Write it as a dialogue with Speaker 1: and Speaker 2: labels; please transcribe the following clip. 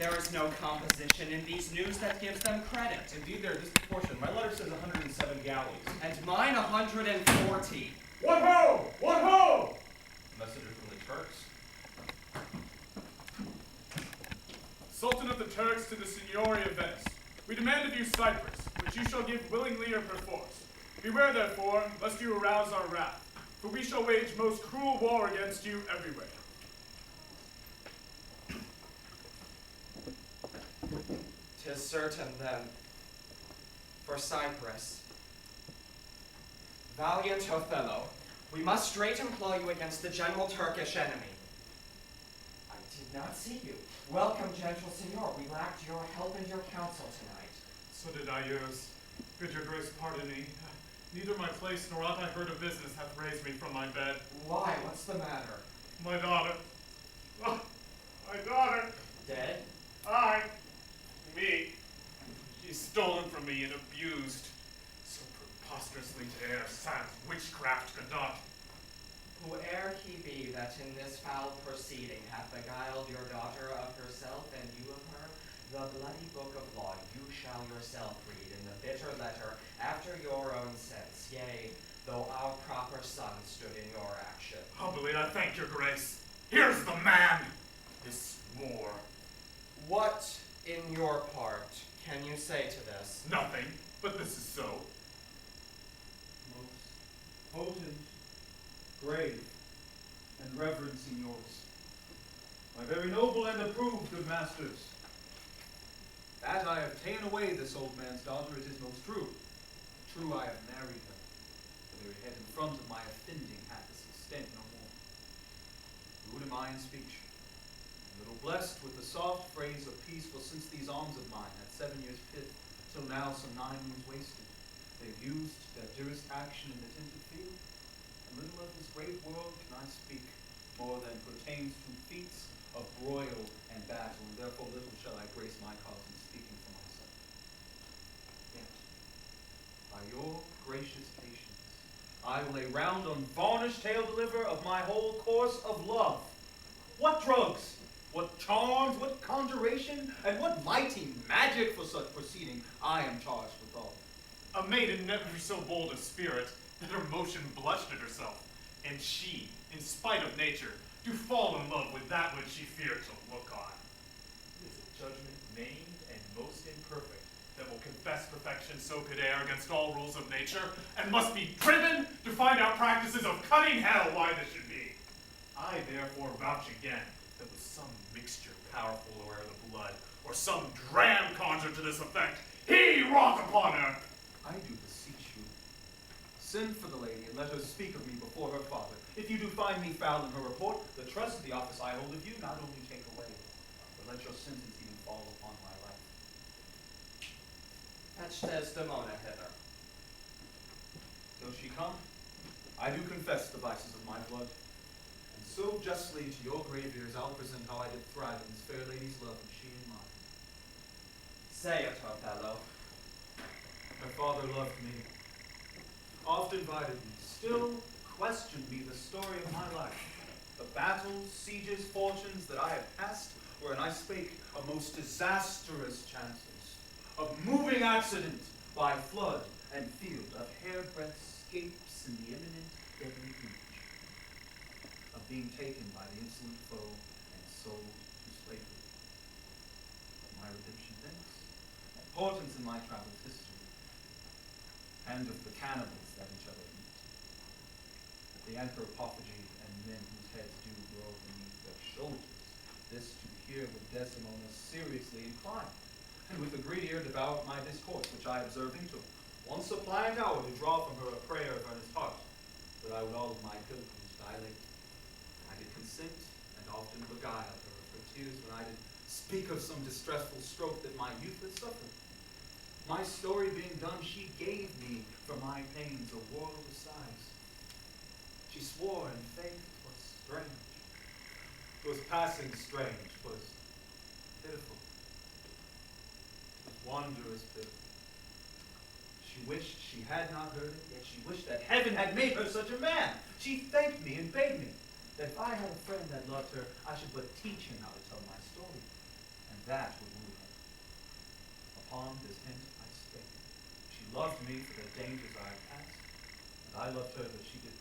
Speaker 1: There is no composition in these news that gives them credit.
Speaker 2: Indeed, they're disproportionate. My letter says 107 galleys.
Speaker 1: And mine 140.
Speaker 3: What ho! What ho!
Speaker 2: Messenger from the Turks.
Speaker 3: Sultan of the Turks to the Signory of Venice. We demand of you Cyprus, which you shall give willingly or perforce. Beware, therefore, lest you arouse our wrath, for we shall wage most cruel war against you everywhere.
Speaker 1: 'Tis certain, then, for Cyprus. Valiant Othello, we must straight employ you against the general Turkish enemy. I did not see you. Welcome, gentle signor. We lacked your help and your counsel tonight.
Speaker 3: So did I yours. Bid your grace pardon me. Neither my place nor aught I heard of business hath raised me from my bed.
Speaker 1: Why? What's the matter?
Speaker 3: My daughter. Oh, my daughter.
Speaker 1: Dead?
Speaker 3: I. Me. She's stolen from me and abused. So preposterously to err sans witchcraft could not.
Speaker 1: Whoe'er he be that in this foul proceeding hath beguiled your daughter of herself and you of her, the bloody book of law you shall yourself read in the bitter letter after your own sense, yea, though our proper son stood in your action.
Speaker 3: Humbly I thank your grace. Here's the man! This war.
Speaker 1: What, in your part, can you say to this?
Speaker 3: Nothing, but this is so.
Speaker 4: Most potent, grave, and reverend signors, my very noble and approved good masters, that I have ta'en away this old man's daughter, it is most true. True, I have married her. The very head and front of my offending hath this extent no more. Rude am I in speech, a little blessed with the soft phrase of peace, for since these arms of mine had 7 years' pith, till now some 9 moons wasted, they've used their dearest action in the tented field. A little of this great world can I speak, more than pertains to feats of broil and battle, and therefore little shall I grace my cause in speaking for myself. Yet, by your gracious patience, I will a round unvarnished tale deliver of my whole course of love. What drugs, what charms, what conjuration, and what mighty magic for such proceeding I am charged withal.
Speaker 3: A maiden never so bold of spirit, that her motion blushed at herself, and she, in spite of nature, do fall in love with that which she feared to look on. It is a judgment maimed and most imperfect, that will confess perfection so could err against all rules of nature, and must be driven to find out practices of cutting hell why this should be. I therefore vouch again, that with some mixture powerful o'er the blood, or some dram conjured to this effect, he wrought upon her.
Speaker 4: I do beseech you, send for the lady, and let her speak of me before her father. If you do find me foul in her report, the trust of the office I hold of you not only take away, but let your sentence even fall upon my life.
Speaker 1: Fetch Desdemona hither.
Speaker 4: Till she come, I do confess the vices of my blood, and so justly to your grave ears I'll present how I did thrive in this fair lady's love, and she in mine.
Speaker 1: Say it, Othello.
Speaker 4: My father loved me, oft invited me, still questioned me the story of my life, the battles, sieges, fortunes that I have passed, wherein I spake of most disastrous chances, of moving accident by flood and field, of hairbreadth escapes in the imminent deadly breach, of being taken by the insolent foe and sold to slavery, of my redemption thence, importance in my travels history, and of the cannibals that each other eat, the anthropophagy and men whose heads do grow beneath their shoulders, this to hear with Desdemona seriously inclined, and with a greedy ear devour my discourse, which I observing took, one suppliant hour to draw from her a prayer of earnest heart, that I would all of my pilgrimage dilate. I did consent, and often beguile her of her tears when I did speak of some distressful stroke that my youth had suffered. My story being done, she gave me for my pains a world of sighs. She swore in faith 'twas strange. 'Twas passing strange, 'twas pitiful. 'Twas wondrous pitiful. She wished she had not heard it, yet she wished that heaven had made her such a man. She thanked me and bade me that if I had a friend that loved her, I should but teach him how to tell my story. And that would move her. Upon this hint I spake. She loved me for the dangers I had passed, and I loved her that she did pity.